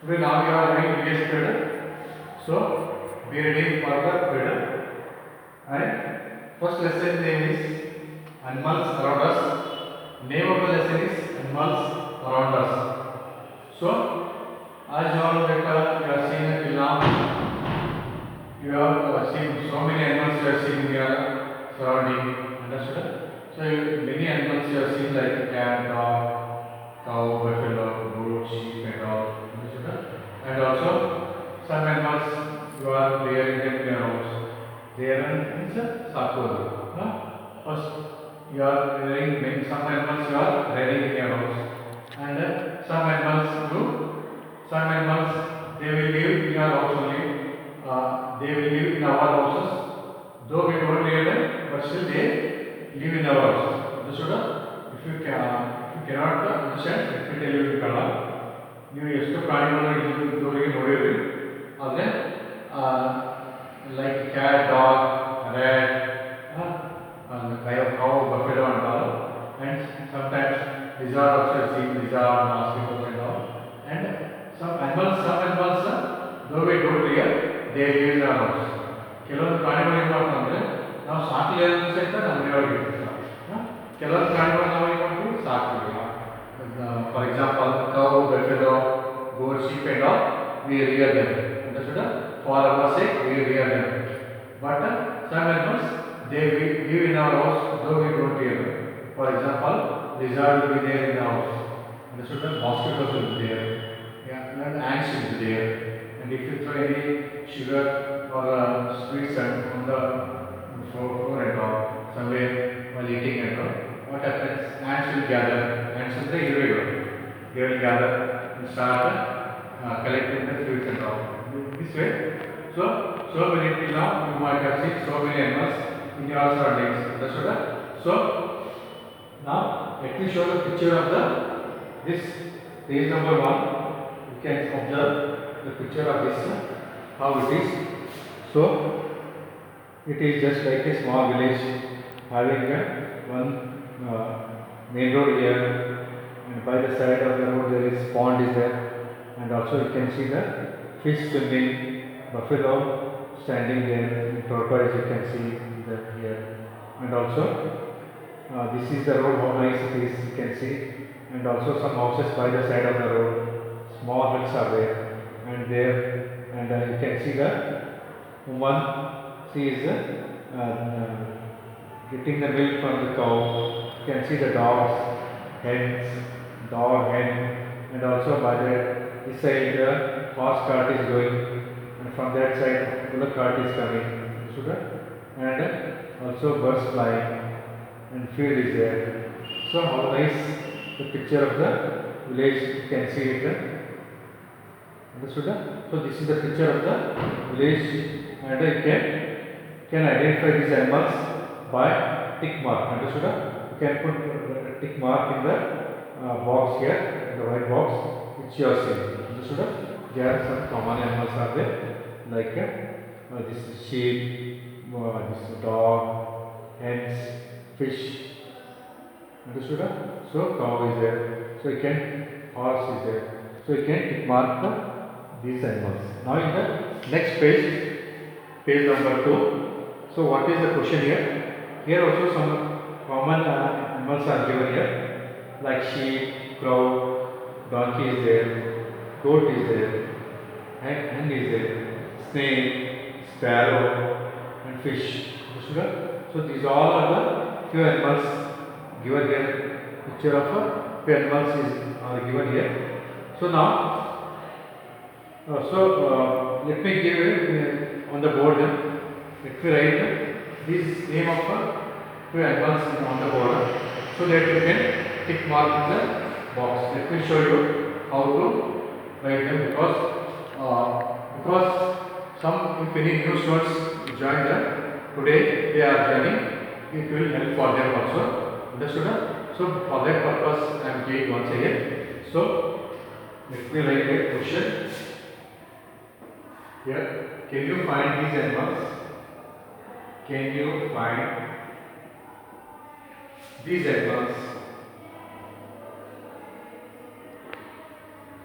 Today now we are doing village period. So we are reading for the period. And first lesson name is animals around us. Name of the lesson is animals around us. So as you all that you are seeing until now, you have seen so many animals you are seeing in your surrounding. Understood? So many animals you have seen like cat, dog, cow, buffalo, goat, sheep, and all. Understood? And also some animals you are rearing them in your house. Rearing means sakura. First you are rearing some animals you are rearing in your house, and some animals they will live in your house only. They will live in our houses. Though we don't rear them, but still they live in our house. Understood? If you cannot understand, let me tell you in Kannada. ನೀವು ಎಷ್ಟು ಪ್ರಾಣಿಗಳನ್ನು ಇದುವರೆಗೆ ನೋಡಿರಿ ಆದರೆ like cat dog rat cow buffalo and all, and sometimes lizard also seen lizard mosquitoes and all, and some animals though we don't rear they live in our house. ಕೆಲವೊಂದು ಪ್ರಾಣಿಗಳು ಏನು ಮಾಡ್ತಾರೆ ಅಂದರೆ ನಾವು ಸಾಕಲಿಲ್ಲ ಅಂತ ಸಹಿತ ನಮ್ಮ ಮನೆಯೊಳಗೆ ಇರ್ತೀವಿ. ಕೆಲವೊಂದು ಪ್ರಾಣಿಗಳು ನಾವು ಏನು ಮಾಡ್ತೀವಿ ಸಾಕ್ತೀವಿ. For example, cow, buffalo, goat, sheep and all, we rear them. Understood? For our sake, we rear them. But some animals, they live in our house, though we don't rear them. For example, lizard will be there in the house. Understood? Mosquitoes will be there. Yeah, and ants will be there. And if you throw any sugar or sweets on the floor and all, somewhere while eating and all, what happens? Ants will gather. Ants will say, they will gather and start collecting the fruits and all. This way, so many till now you might have seen so many animals in your surroundings. Understood? So now let me show the picture of this page number 1. You can observe the picture of this, how it is. So it is just like a small village having one main road here, and by the side of the road there is pond is there, and also you can see the fish swimming, buffalo standing there, and tortoise you can see that here, and also this is the road, how nice it is you can see, and also some houses by the side of the road, small huts are there, and you can see the woman, she is getting the milk from the cow. You can see the dogs, hens, dog, hen, and also by this side the horse cart is going, and from that side bullock cart is coming. And also birds flying, and field is there. So how nice the picture of the village, you can see it. Understood? So this is the picture of the village, and you can identify these animals by tick mark. Understood? You can put a tick mark in the box here, in the white box which you are seeing. Understood? There are some common animals are there, like this sheep, this dog, hens, fish. Understood? So cow is there. So you can horse is there. So you can tick mark these animals. Now in the next page, page number 2. So what is the question here? Here also some common animals are given here, like sheep, crow, donkey is there, goat is there, hen is there, snake, sparrow, and fish. So these all are the few animals given here. Picture of few animals are given here. So now, let me give on the board. Let me write this name of few animals on the board, so that you can tick mark in the box. Let me show you how to write them, because some, if any new students join them today, they are joining, it will help for them also. Understood? So for that purpose I am giving once again. So let me write a question here. Can you find these animals? Can you find these animals?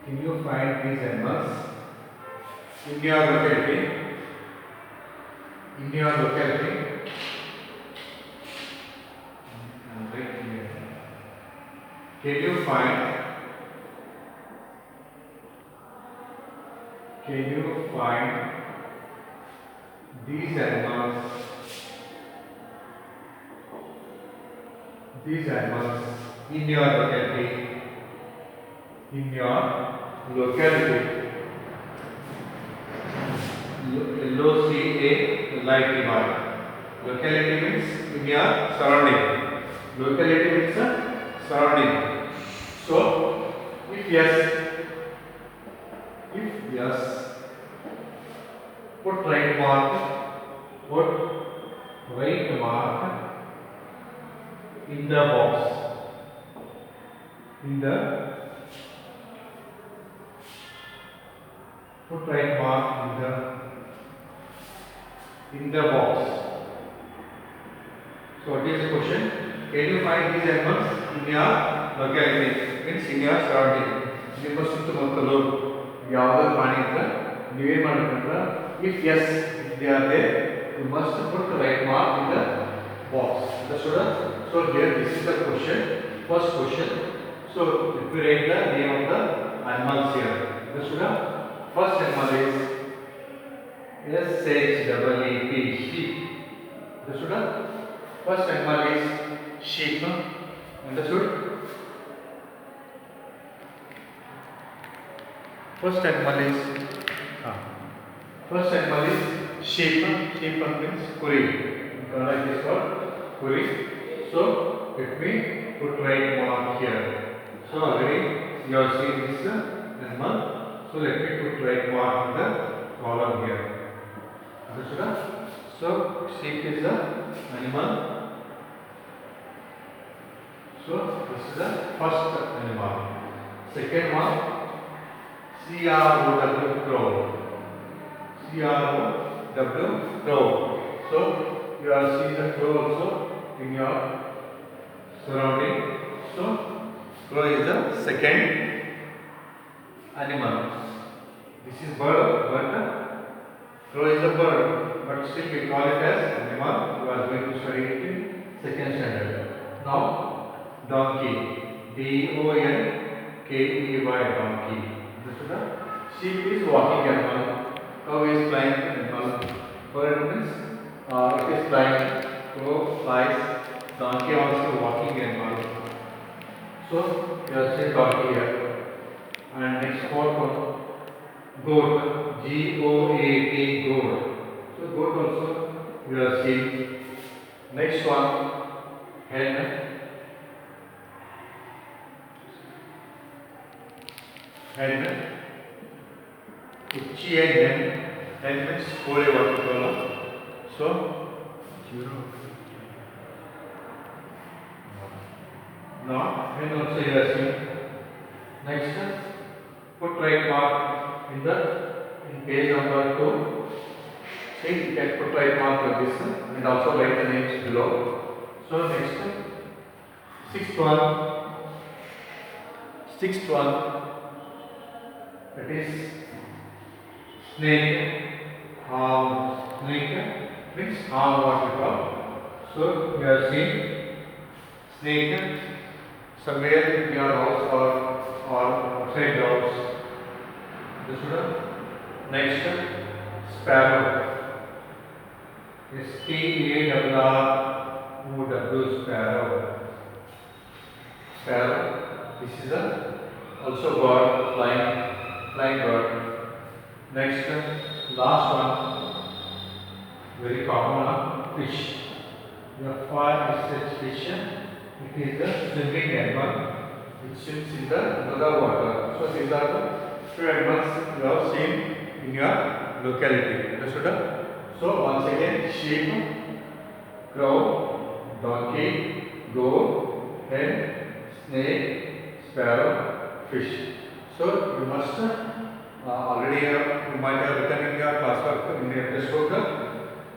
Can you find these animals in your locality? In your locality. Can you find these animals in your locality? In your locality. LOCA like remark. Locality means in your surrounding. Locality means surrounding. So if yes, put right mark in the box. Put right mark in the box. So what is the question? Can you find these animals in your locality? Means in your surrounding. ನಿಮ್ಮ ಸುತ್ತಮುತ್ತಲು ಯಾವುದೇ ಪ್ರಾಣಿ ಇದ್ರೆ ನೀವೇನು ಮಾಡಬೇಕಂದ್ರೆ if yes, if they are there, you must put the right mark in the box. Understood? So here this is the question. First question. So if we write the name of the animals here. Understood? First animal is SHEEP, sheep. Understood? First animal is sheep. Understood? First animal is sheep. Sheep means kuri. In Kannada it is called kuri. So let me put right mark here. So already you have seen this animal. So let me put right mark in the column here. Understood? So sheep is the animal. So this is the first animal. Second one, CROW, crow. CROW, crow. So you are seeing the crow also in your surrounding. So crow is the second animal. This is bird, but crow is a bird, but still we call it as animal. You are going to study it in second standard. Now donkey, DONKEY, donkey. Sheep is walking animal. Cow is flying animal. Bird means it is flying. Crow flies. Donkey also walking animal. So you are seeing donkey here. And next fourth one, goat, GOAT, goat. So goat also you are seeing. Next one, hen. Hen. Hen means holy water. So now hen also you are seeing. Next, put right mark in page number 2. See, you can put right mark like this and also write the names below. So next, sixth one, that is snake. Snake means what we call. So you are seeing snake somewhere in your house or outside the house. Next, sparrow. SPARROW, sparrow. This is also bird, flying bird. Next, last one, very common fish. The fish. It is a swimming animal. It swims in the water. So these are the two animals you have seen in your locality. Understood? So once again, sheep, crow, donkey, goat, hen, snake, sparrow, fish. So you must already you might have written in your classwork in your textbook,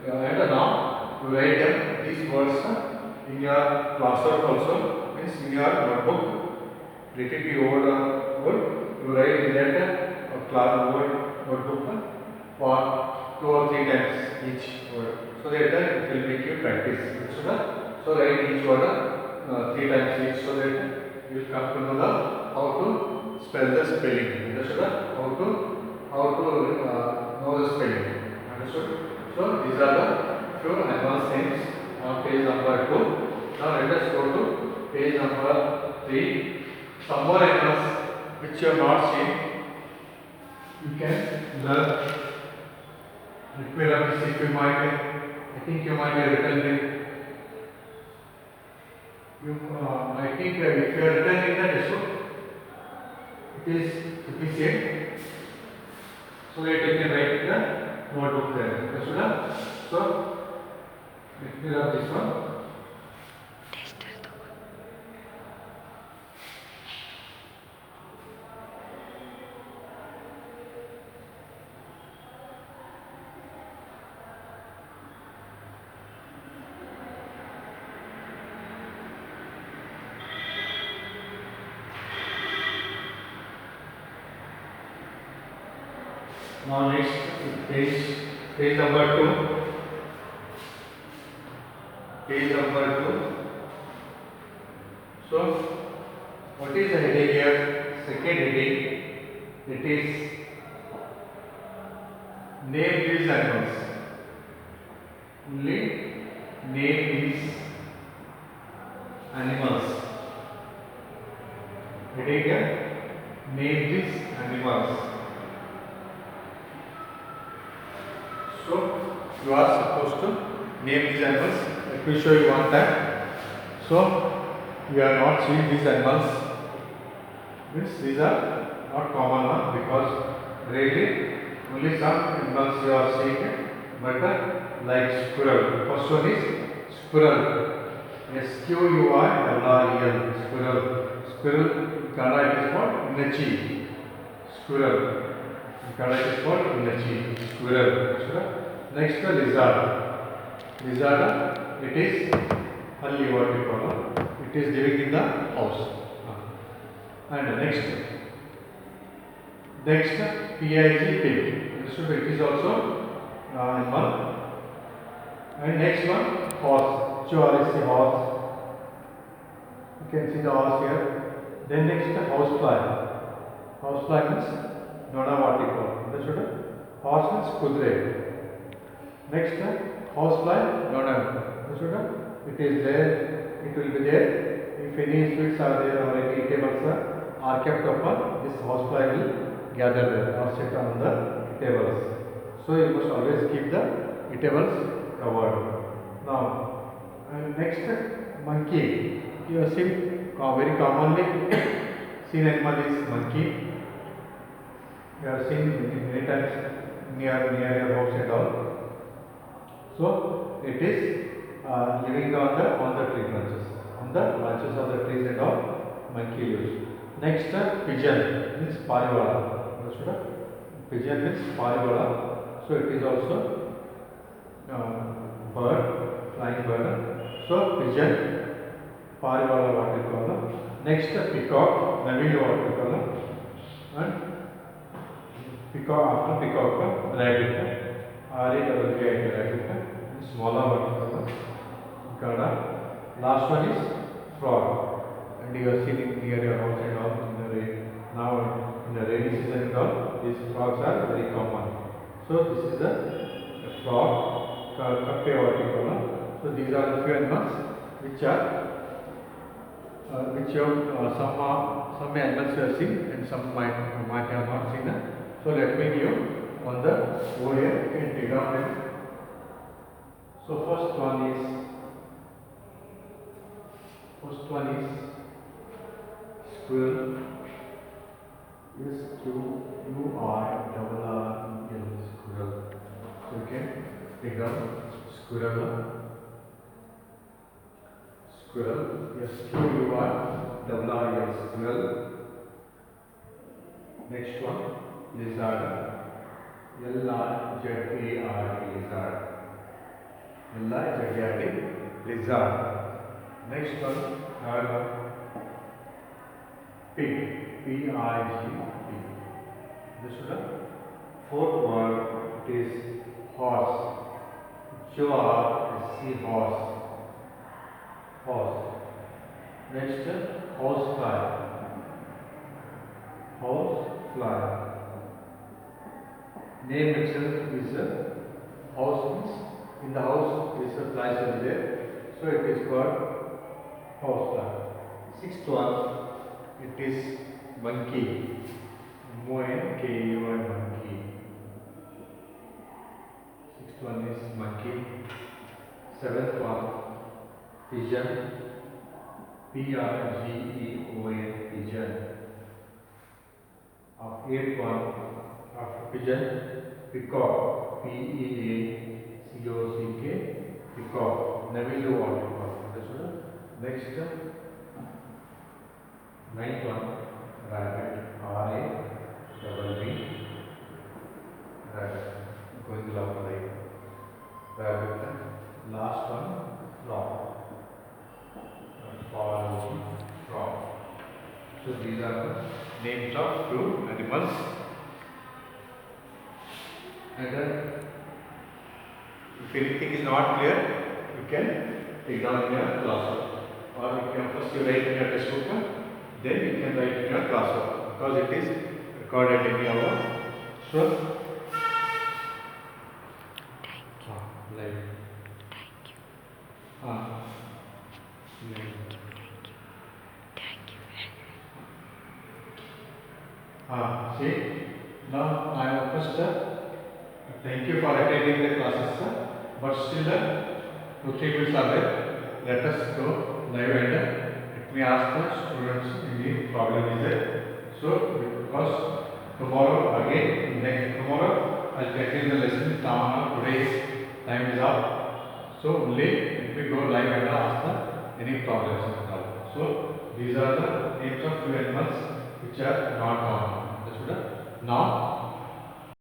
and now you write these words in your classwork also, means in your notebook. Let it be old or good. you write in that class notebook for 2 or 3 times each word, so that it will make you practice. So write each word 3 times each, so that you will come to know how to spell the spelling. Understood? How to know the spelling. Understood? So these are the few advanced names on page number 2. Now let us go to page number 3. Some more animals which you have not seen, you can learn. Let me run this. If you might, I think you might have written it. I think if you have written in the textbook, it is sufficient. So that you can write in the notebook there. So let me run this one. Now next page number 2. Page number 2. So what is the heading here? Second heading. It is name these animals. Only name these animals. Heading here. Name these animals. So you are supposed to name these animals. Let me show you one time. So you are not seeing these animals. These are not common ones, because rarely only some animals you are seeing. But like squirrel. First one is squirrel. SQUIRREL. Squirrel. Squirrel in Kannada it is called Inachi. Squirrel. In Kannada it is called Inachi. Squirrel. Next lizard. Lizard, it is halli, what we call it. It is living in the house. And next PIG, pig. So it is also animal. And next one, horse. HORSE, horse. You can see the horse here. Then next housefly. Housefly means nona, what we call. Understood? Horse means kudre. Next housefly, nona. Understood? It is there. It will be there. If any sweets are there or any tables are kept upon, this housefly will gather there or sit on the tables. So you must always keep the tables covered. Now, next monkey. You have seen very commonly seen animal is monkey. You have seen many times near your house and all. So it is living on the tree branches, on the branches of the trees and all, monkey lives. Next pigeon means parivala. Understood? Pigeon means parivala. So it is also bird, flying bird. So pigeon, parivala, what we call it. Next peacock, navil, what we call it. And peacock, after peacock, rabbit. Rabbit. Smaller, what we call it. Gada. Last one is frog. And you are seeing near your house and all in the rain. Now in the rainy season and all, these frogs are very common. So this is the frog, kappe, what we call it. So these are the few animals which are some animals you have seen and some might have not seen. So let me give on the over here. You can take down them. So first one is squirrel. SQUIRREL, squirrel. So you can take down squirrel. Squirrel. SQUIRREL, squirrel. Next one, lizard. LIZARD, lizard. Next one, pig. PIG, pig. Understood? Fourth word it is horse. Horse. Horse. Next, house fly. House fly. Name itself is a house means in the house is a flies will be there. So it is called house fly. Sixth one, it is monkey. M-O-N-K-E-Y, monkey. Sixth one is monkey. Seventh one, pigeon. P-R-G-E-O-N, pigeon. Eighth one, after pigeon, peacock. P-E-A-C-O-C-K, peacock. Never you want peacock. Understood? Next, ninth one, rabbit. R-A-B-B. Rabbit. Going along like rabbit. Last one, frog. Frog. So these are the names of two animals. And if anything is not clear, you can take down in your classwork, or you can first you write in your textbook, then you can write in your classwork, because it is recorded in our so like see, now I am first thank you for attending the classes, sir. But still 2-3 minutes are there. Let us go live and let me ask the students any problem is there. So because tomorrow again tomorrow I will continue the lesson. Today's time is up. So only let me go live and ask the any problems. So these are the names of few animals which are not common. Now